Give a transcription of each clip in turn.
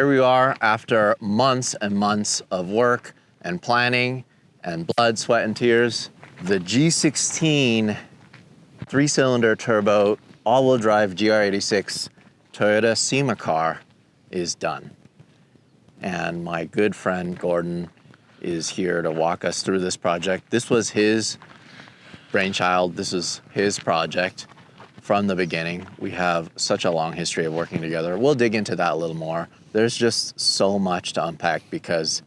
Here we are after months and months of work and planning and blood, sweat, and tears. The G16 3-cylinder turbo all-wheel drive GR86 Toyota SEMA car is done. And my good friend Gordon is here to walk us through this project. This was his brainchild. This is his project from the beginning. We have such a long history of working together. We'll dig into that a little more. There's just so much to unpack because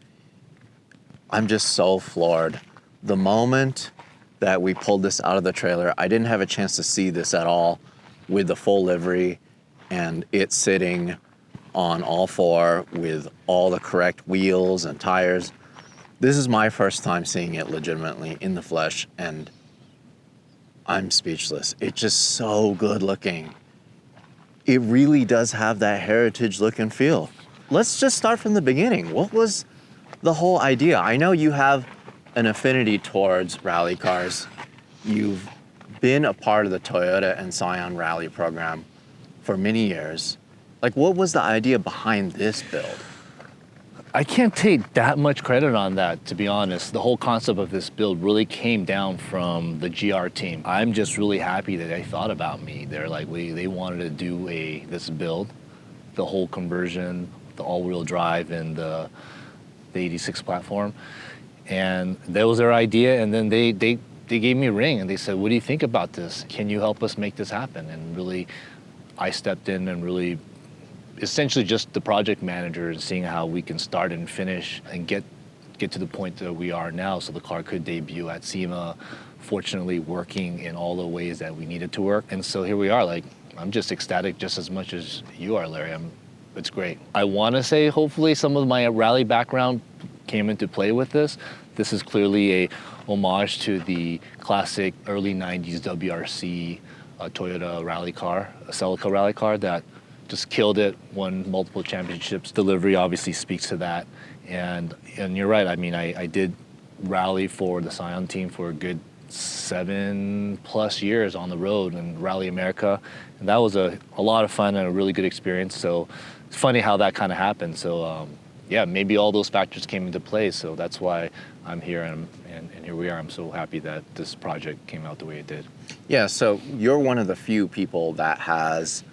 I'm just so floored. The moment that we pulled this out of the trailer, I didn't have a chance to see this at all with the full livery and it sitting on all four with all the correct wheels and tires. This is my first time seeing it legitimately in the flesh and I'm speechless. It's just so good looking. It really does have that heritage look and feel. Let's just start from the beginning. What was the whole idea? I know you have an affinity towards rally cars. You've been a part of the Toyota and Scion rally program for many years. Like, what was the idea behind this build? I can't take that much credit on that, to be honest. The whole concept of this build really came down from the GR team. I'm just really happy that they thought about me. They're like, they wanted to do this build, the whole conversion, the all-wheel drive and the 86 platform. And that was their idea, and then they gave me a ring and they said, what do you think about this? Can you help us make this happen? And really, I stepped in and really essentially just the project manager and seeing how we can start and finish and get to the point that we are now so the car could debut at SEMA, fortunately working in all the ways that we needed to work. And so here we are. Like, I'm just ecstatic just as much as you are, Larry. It's great. I want to say hopefully some of my rally background came into play with this. This is clearly a homage to the classic early 90s WRC Toyota rally car, a Celica rally car that just killed it, won multiple championships. Delivery obviously speaks to that. And you're right, I mean, I did rally for the Scion team for a good 7+ years on the road in Rally America. And that was a lot of fun and a really good experience. So it's funny how that kind of happened. So yeah, maybe all those factors came into play. So that's why I'm here and here we are. I'm so happy that this project came out the way it did. Yeah, so you're one of the few people that has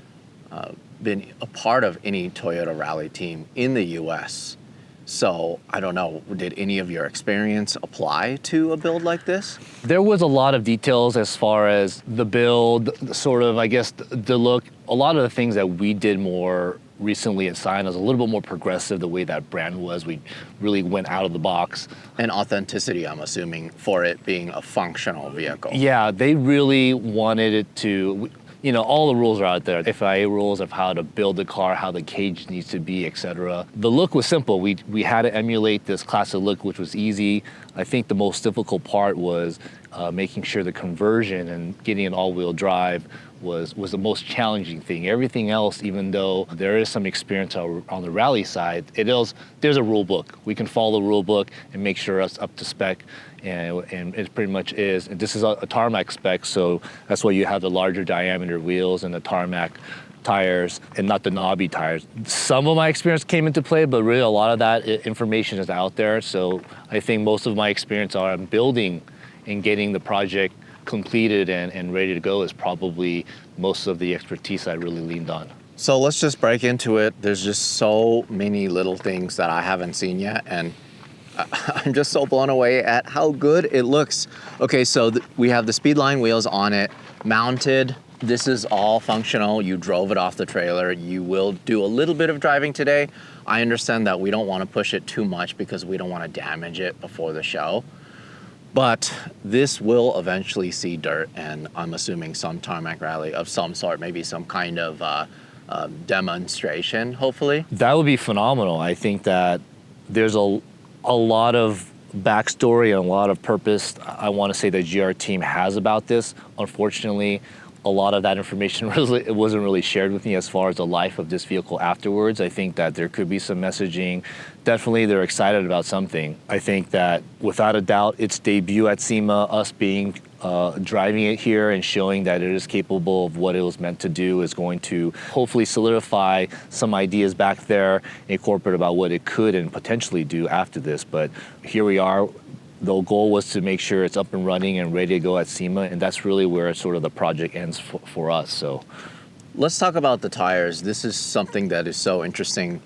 been a part of any Toyota rally team in the US. So I don't know, did any of your experience apply to a build like this? There was a lot of details as far as the build, sort of, I guess, the look. A lot of the things that we did more recently at Scion was a little bit more progressive, the way that brand was. We really went out of the box. And authenticity, I'm assuming, for it being a functional vehicle. Yeah, they really wanted it to, you know, all the rules are out there. FIA rules of how to build the car, how the cage needs to be, etc. The look was simple. We had to emulate this classic look, which was easy. I think the most difficult part was making sure the conversion and getting an all-wheel drive was the most challenging thing. Everything else, even though there is some experience on the rally side, there's a rule book. We can follow the rule book and make sure it's up to spec, and it pretty much is. And this is a tarmac spec, so that's why you have the larger diameter wheels and the tarmac tires and not the knobby tires. Some of my experience came into play, but really a lot of that information is out there. So I think most of my experience on building and getting the project completed and ready to go is probably most of the expertise I really leaned on. So let's just break into it. There's just so many little things that I haven't seen yet, and I'm just so blown away at how good it looks. Okay, so we have the Speedline wheels on it, mounted. This is all functional. You drove it off the trailer. You will do a little bit of driving today. I understand that we don't want to push it too much because we don't want to damage it before the show. But this will eventually see dirt, and I'm assuming some tarmac rally of some sort, maybe some kind of demonstration, hopefully. That would be phenomenal. I think that there's a lot of backstory and a lot of purpose I want to say the GR team has about this. Unfortunately, a lot of that information wasn't really shared with me as far as the life of this vehicle afterwards. I think that there could be some messaging. Definitely they're excited about something. I think that without a doubt, its debut at SEMA, us being driving it here and showing that it is capable of what it was meant to do is going to hopefully solidify some ideas back there in corporate about what it could and potentially do after this. But here we are. The goal was to make sure it's up and running and ready to go at SEMA, and that's really where sort of the project ends for us. So let's talk about the tires. This is something that is so interesting.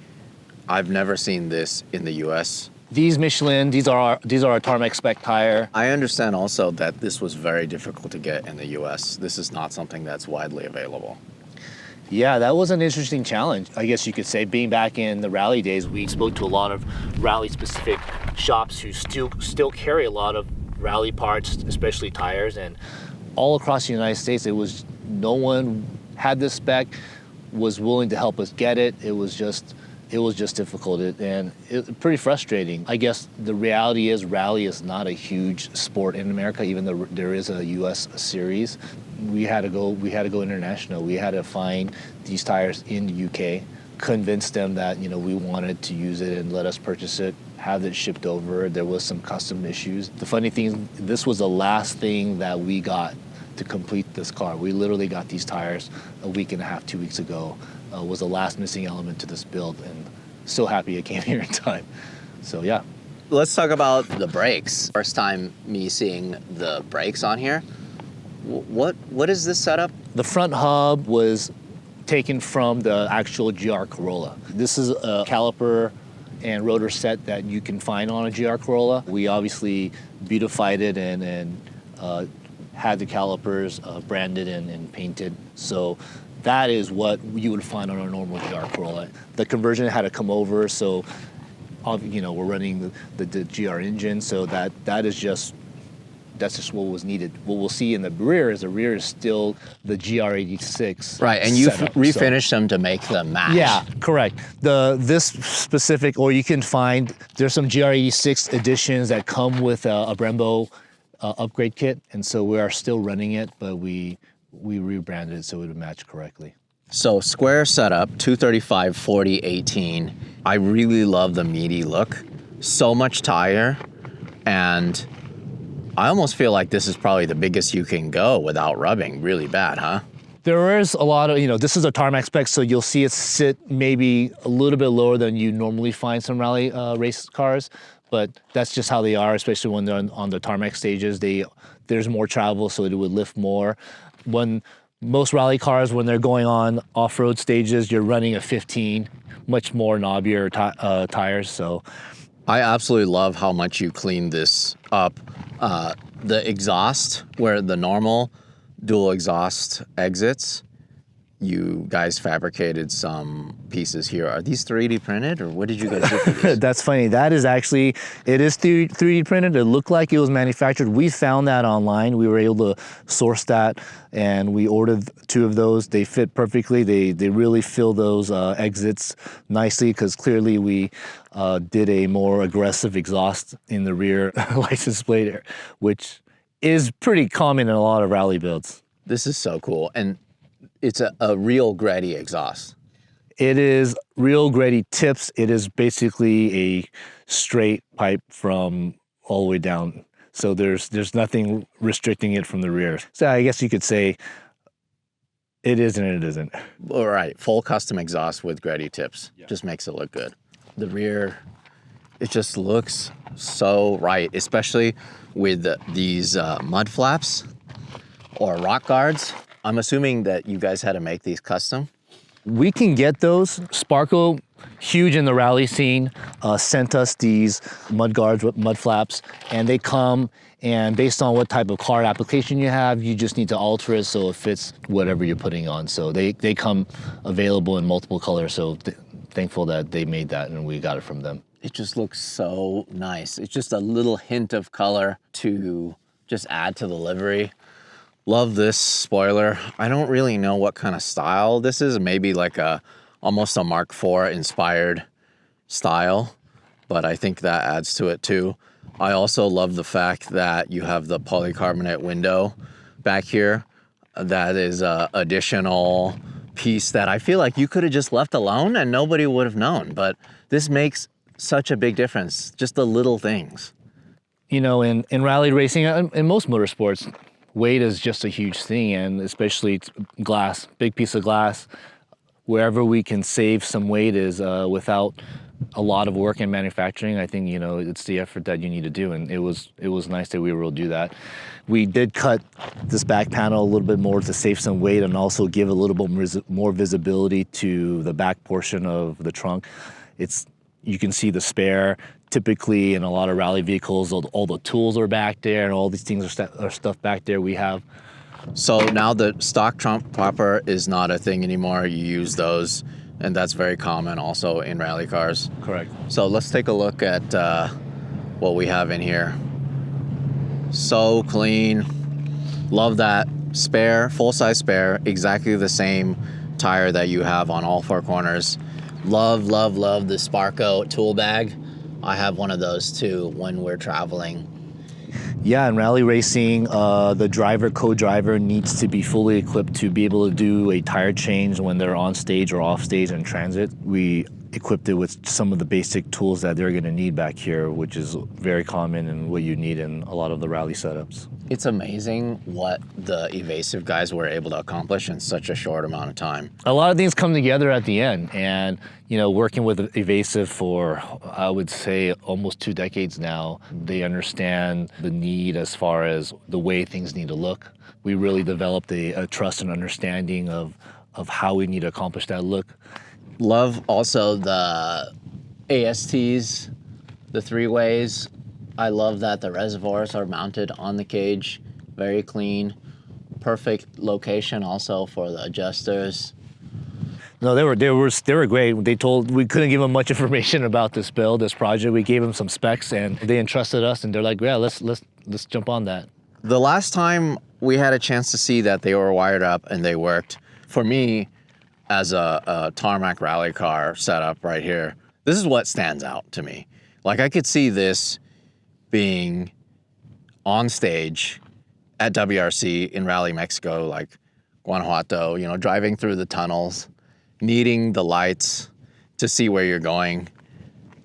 I've never seen this in the US. These Michelin, these are our tarmac spec tire. I understand also that this was very difficult to get in the US. This is not something that's widely available. Yeah, that was an interesting challenge. I guess you could say, being back in the rally days, we spoke to a lot of rally-specific shops who still carry a lot of rally parts, especially tires. And all across the United States, no one had this spec, was willing to help us get it. It was just difficult and pretty frustrating. I guess the reality is rally is not a huge sport in America, even though there is a US series. We had to go international. We had to find these tires in the UK, convince them that we wanted to use it and let us purchase it, have it shipped over. There was some custom issues. The funny thing, this was the last thing that we got to complete this car. We literally got these tires a week and a half, 2 weeks ago. Was the last missing element to this build, and so happy it came here in time. So yeah. Let's talk about the brakes. First time me seeing the brakes on here. What is this setup? The front hub was taken from the actual GR Corolla. This is a caliper and rotor set that you can find on a GR Corolla. We obviously beautified it and had the calipers branded and painted. So that is what you would find on a normal GR Corolla. The conversion had to come over, so we're running the GR engine, so that's just what was needed. What we'll see in the rear is still the GR86. Right, and you refinished them to make them match. Yeah, correct. This specific, or you can find, there's some GR86 editions that come with a Brembo upgrade kit, and so we are still running it, but we rebranded it so it would match correctly. So square setup, 235, 40, 18. I really love the meaty look. So much tire, and I almost feel like this is probably the biggest you can go without rubbing really bad, huh? There is a lot of, this is a tarmac spec, so you'll see it sit maybe a little bit lower than you normally find some rally race cars, but that's just how they are, especially when they're on the tarmac stages. There's more travel, so it would lift more. When most rally cars, when they're going on off-road stages, you're running a 15, much more knobbier tires, so. I absolutely love how much you cleaned this up. The exhaust, where the normal dual exhaust exits, you guys fabricated some pieces here. Are these 3D printed, or what did you guys do for these? That's funny. That is actually, it is 3D printed. It looked like it was manufactured. We found that online. We were able to source that, and we ordered 2 of those. They fit perfectly. They really fill those exits nicely, because clearly we did a more aggressive exhaust in the rear license plate, which is pretty common in a lot of rally builds. This is so cool. And it's a real Greddy exhaust. It is real Greddy tips. It is basically a straight pipe from all the way down. So there's nothing restricting it from the rear. So I guess you could say it is and it isn't. All right, full custom exhaust with Greddy tips. Yeah. Just makes it look good. The rear, it just looks so right, especially with these mud flaps or rock guards. I'm assuming that you guys had to make these custom? We can get those. Sparco, huge in the rally scene, sent us these mud guards with mud flaps, and they come, and based on what type of car application you have, you just need to alter it so it fits whatever you're putting on. So they come available in multiple colors, so thankful that they made that and we got it from them. It just looks so nice. It's just a little hint of color to just add to the livery. Love this spoiler. I don't really know what kind of style this is. Maybe like almost a Mark IV inspired style, but I think that adds to it too. I also love the fact that you have the polycarbonate window back here. That is an additional piece that I feel like you could have just left alone and nobody would have known, but this makes such a big difference, just the little things. In rally racing, in most motorsports, weight is just a huge thing, and especially glass, big piece of glass. Wherever we can save some weight is without a lot of work in manufacturing. I think, you know, it's the effort that you need to do, and it was nice that we were able to do that. We did cut this back panel a little bit more to save some weight and also give a little bit more visibility to the back portion of the trunk. You can see the spare. Typically in a lot of rally vehicles, all the tools are back there and all these things are stuff back there. We have. So now the stock trunk popper is not a thing anymore. You use those, and that's very common also in rally cars. Correct. So let's take a look at what we have in here. So clean. Love that spare, full-size spare, exactly the same tire that you have on all four corners. Love, love, love the Sparco tool bag. I have one of those too when we're traveling. Yeah, in rally racing, the driver, co-driver needs to be fully equipped to be able to do a tire change when they're on stage or off stage in transit. We equipped it with some of the basic tools that they're going to need back here, which is very common and what you need in a lot of the rally setups. It's amazing what the Evasive guys were able to accomplish in such a short amount of time. A lot of things come together at the end, and you know, working with Evasive for, I would say, almost 2 decades now, they understand the need as far as the way things need to look. We really developed a trust and understanding of how we need to accomplish that look. Love also the ASTs, the 3-ways. I love that the reservoirs are mounted on the cage, very clean. Perfect location also for the adjusters. No, they were great. We couldn't give them much information about this build, this project. We gave them some specs, and they entrusted us, and they're like, yeah, let's jump on that. The last time we had a chance to see that they were wired up and they worked, for me, as a tarmac rally car setup right here, this is what stands out to me. Like, I could see this being on stage at WRC in Rally Mexico, like Guanajuato, you know, driving through the tunnels, needing the lights to see where you're going.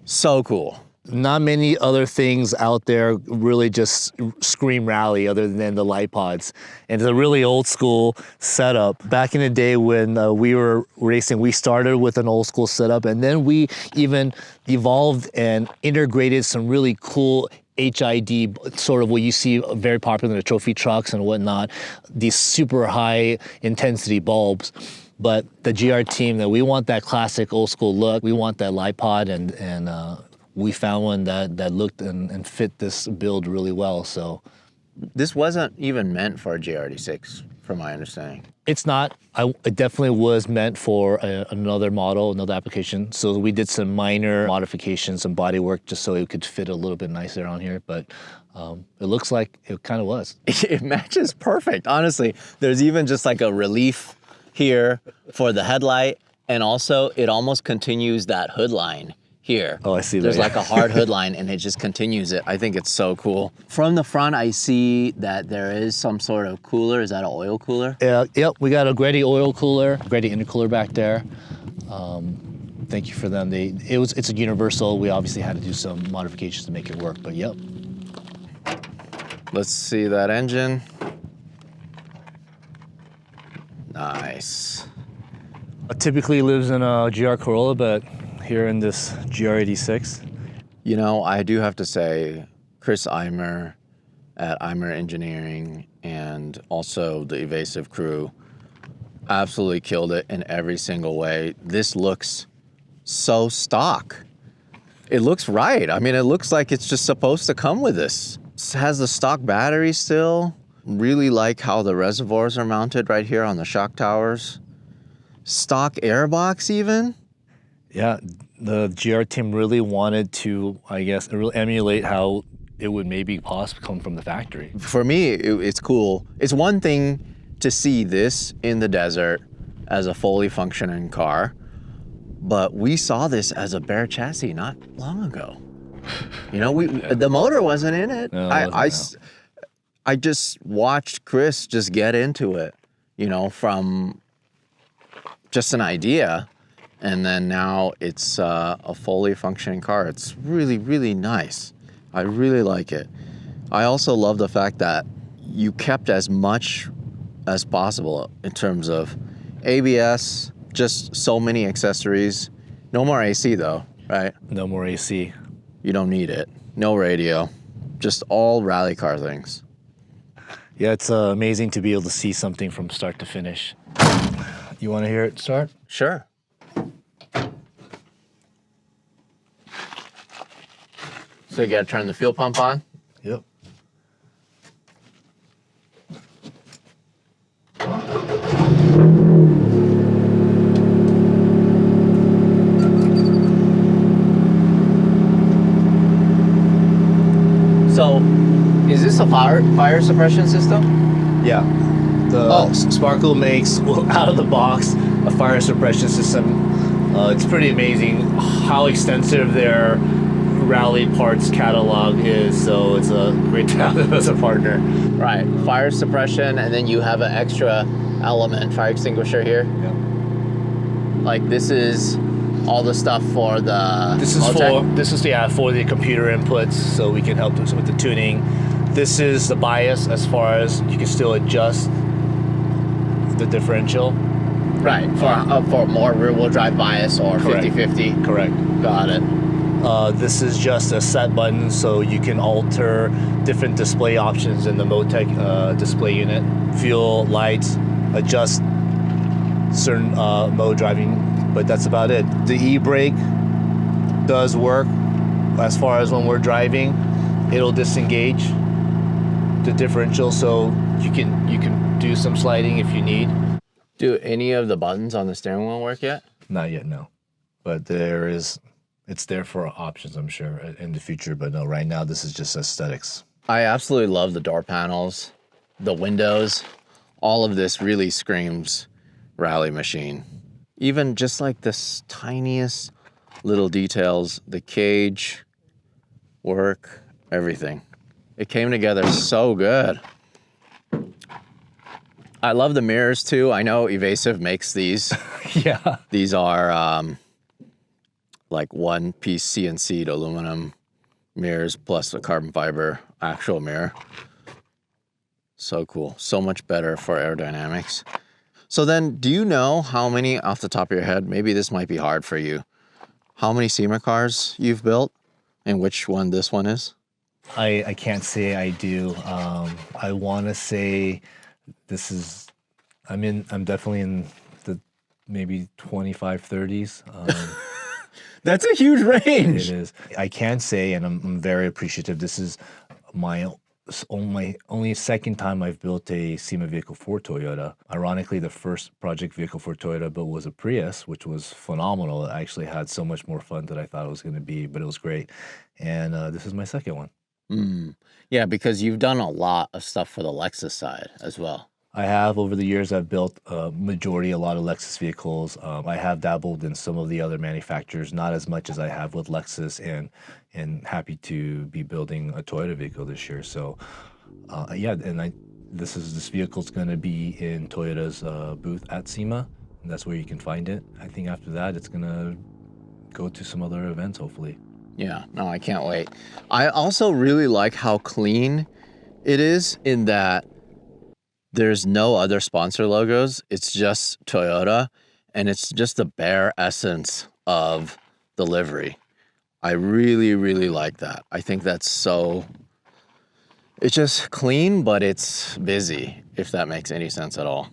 So cool. Not many other things out there really just scream rally other than the light pods. And it's a really old school setup. Back in the day when we were racing, we started with an old school setup, and then we even evolved and integrated some really cool HID, sort of what you see very popular in the trophy trucks and whatnot, these super high intensity bulbs. But the GR team, that we want that classic old school look. We want that light pod, and we found one that looked and fit this build really well. So this wasn't even meant for a GR86, from my understanding. It's not. It definitely was meant for another model, another application. So we did some minor modifications, some body work, just so it could fit a little bit nicer on here. But it looks like it kind of was. It matches perfect, honestly. There's even just like a relief here for the headlight, and also it almost continues that hood line here. Oh, I see that. There's like a hard hood line, and it just continues it. I think it's so cool. From the front, I see that there is some sort of cooler. Is that an oil cooler? Yep, we got a Grady oil cooler, Grady intercooler back there. Thank you for them. It's a universal. We obviously had to do some modifications to make it work, but yep. Let's see that engine. Nice. Typically lives in a GR Corolla, but here in this GR86. You know, I do have to say, Chris Eimer at Eimer Engineering and also the Evasive crew absolutely killed it in every single way. This looks so stock. It looks right. I mean, it looks like it's just supposed to come with this. It has the stock battery still. Really like how the reservoirs are mounted right here on the shock towers. Stock airbox even. Yeah, the GR team really wanted to, I guess, really emulate how it would maybe possibly come from the factory. For me, it's cool. It's one thing to see this in the desert as a fully functioning car, but we saw this as a bare chassis not long ago. You know, the motor wasn't in it. No, I just watched Chris just get into it, you know, from just an idea, and then now it's a fully functioning car. It's really, really nice. I really like it. I also love the fact that you kept as much as possible in terms of ABS, just so many accessories. No more AC though, right? No more AC. You don't need it. No radio, just all rally car things. Yeah, it's amazing to be able to see something from start to finish. You want to hear it start? Sure. So you gotta turn the fuel pump on? Yep. So, is this a fire suppression system? Yeah. The Sparkle makes, out of the box, a fire suppression system. It's pretty amazing how extensive their rally parts catalog is, so it's a great to have them as a partner. Right, fire suppression, and then you have an extra element, fire extinguisher here. Yep. Like this is all the stuff for the This is for the computer inputs, so we can help them with the tuning. This is the bias, as far as you can still adjust the differential. Right, for more rear-wheel drive bias or 50/50. Correct. Got it. This is just a set button, so you can alter different display options in the Motec display unit. Fuel, lights, adjust certain mode driving, but that's about it. The e-brake does work as far as when we're driving. It'll disengage the differential, so you can do some sliding if you need. Do any of the buttons on the steering wheel work yet? Not yet, no. But it's there for options, I'm sure, in the future. But no, right now, this is just aesthetics. I absolutely love the door panels, the windows. All of this really screams rally machine. Even just like this tiniest little details, the cage, work, everything. It came together so good. I love the mirrors too. I know Evasive makes these. Yeah. These are like one-piece CNC'd aluminum mirrors plus a carbon fiber actual mirror. So cool. So much better for aerodynamics. So then, do you know how many, off the top of your head, maybe this might be hard for you, how many SEMA cars you've built and which one this one is? I can't say I do. I want to say this is, I'm definitely in the maybe 25, 30s. That's a huge range. It is. I can say, and I'm very appreciative, this is my only second time I've built a SEMA vehicle for Toyota. Ironically, the first project vehicle for Toyota built was a Prius, which was phenomenal. I actually had so much more fun than I thought it was going to be, but it was great. And this is my second one. Yeah, because you've done a lot of stuff for the Lexus side as well. I have. Over the years, I've built a lot of Lexus vehicles. I have dabbled in some of the other manufacturers, not as much as I have with Lexus, and happy to be building a Toyota vehicle this year. So, yeah, and this vehicle's going to be in Toyota's booth at SEMA, and that's where you can find it. I think after that, it's going to go to some other events, hopefully. Yeah, no, I can't wait. I also really like how clean it is in that there's no other sponsor logos. It's just Toyota, and it's just the bare essence of the livery. I really, really like that. I think that's so, it's just clean, but it's busy, if that makes any sense at all.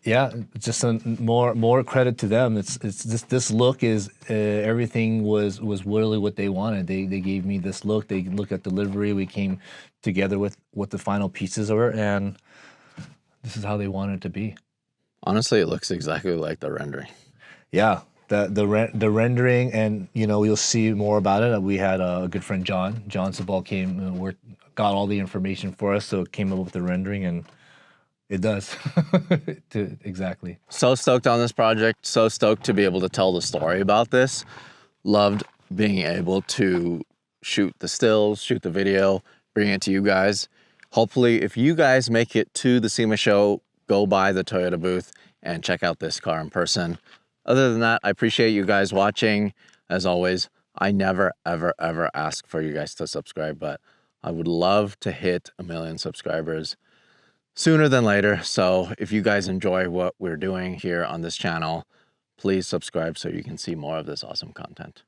Yeah, just more credit to them. It's this look is everything was really what they wanted. They gave me this look. They look at the livery. We came together with what the final pieces were, and this is how they wanted it to be. Honestly, it looks exactly like the rendering. Yeah, the rendering, and you'll see more about it. We had a good friend John Sabal came and got all the information for us, so it came up with the rendering, and it does. Exactly. So stoked on this project. So stoked to be able to tell the story about this. Loved being able to shoot the stills, shoot the video, bring it to you guys. Hopefully, if you guys make it to the SEMA show, go by the Toyota booth and check out this car in person. Other than that, I appreciate you guys watching. As always, I never, ever, ever ask for you guys to subscribe, but I would love to hit 1 million subscribers. sooner than later. So if you guys enjoy what we're doing here on this channel, please subscribe so you can see more of this awesome content.